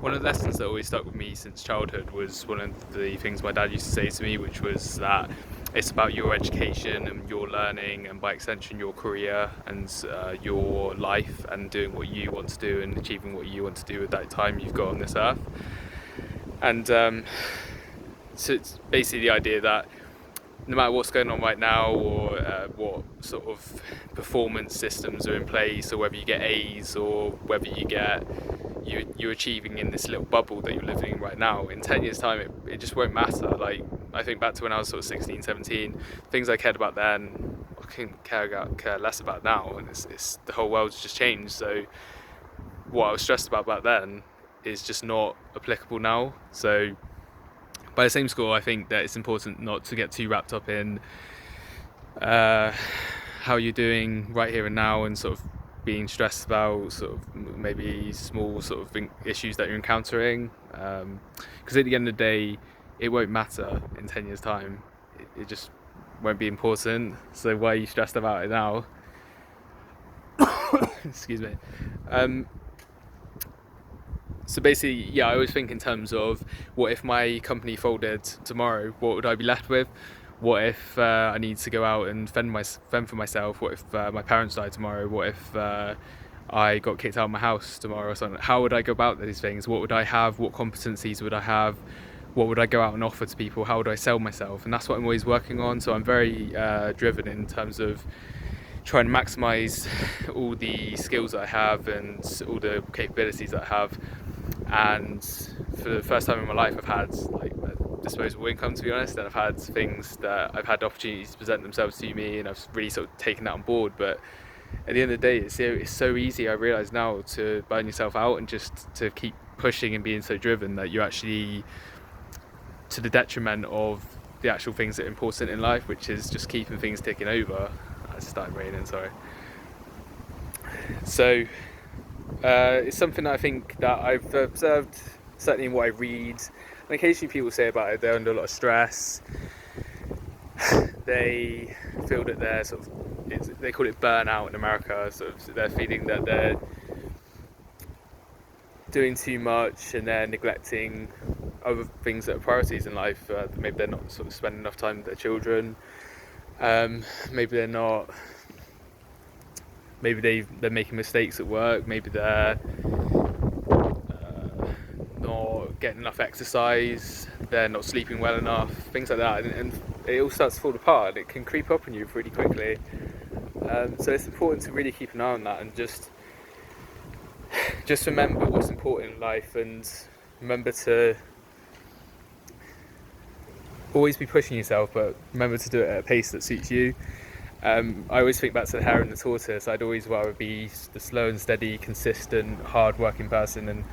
One of the lessons that always stuck with me since childhood was one of the things my dad used to say to me, which was that it's about your education and your learning, and by extension your career and your life, and doing what you want to do and achieving what you want to do with that time you've got on this earth. And so it's basically the idea that no matter what's going on right now, or what sort of performance systems are in place, or whether you get A's or whether you're achieving in this little bubble that you're living in right now, in 10 years time it just won't matter. Like, I think back to when I was sort of 16, 17, things I cared about then I couldn't care less about now, and it's the whole world's just changed. So what I was stressed about back then is just not applicable now. So by the same score, I think that it's important not to get too wrapped up in how you're doing right here and now, and sort of being stressed about sort of maybe small sort of issues that you're encountering, because at the end of the day it won't matter in 10 years time. It just won't be important. So why are you stressed about it now? Excuse me. So basically, yeah, I always think in terms of, what if my company folded tomorrow? What would I be left with? What if I need to go out and fend for myself? What if my parents died tomorrow? What if I got kicked out of my house tomorrow or something? How would I go about these things? What would I have? What competencies would I have? What would I go out and offer to people? How would I sell myself? And that's what I'm always working on. So I'm very driven in terms of trying to maximize all the skills that I have and all the capabilities that I have. And for the first time in my life, I've had like a disposable income, to be honest, and I've had opportunities to present themselves to me, and I've really sort of taken that on board. But at the end of the day, it's so easy, I realise now, to burn yourself out and just to keep pushing and being so driven that you're actually to the detriment of the actual things that are important in life, which is just keeping things ticking over. It's starting raining, sorry. So it's something that I think that I've observed, certainly in what I read, and occasionally people say about it. They're under a lot of stress. They feel that they're they call it burnout in America. Sort of, they're feeling that they're doing too much and they're neglecting other things that are priorities in life. Maybe they're not sort of spending enough time with their children. Maybe they're not. Maybe they're making mistakes at work. Maybe they're not getting enough exercise. They're not sleeping well enough. Things like that, and it all starts to fall apart. It can creep up on you pretty quickly. So it's important to really keep an eye on that, and just remember what's important in life, and remember to always be pushing yourself, but remember to do it at a pace that suits you. I always think back to the hare and the tortoise. I'd always rather be the slow and steady, consistent, hard-working person, and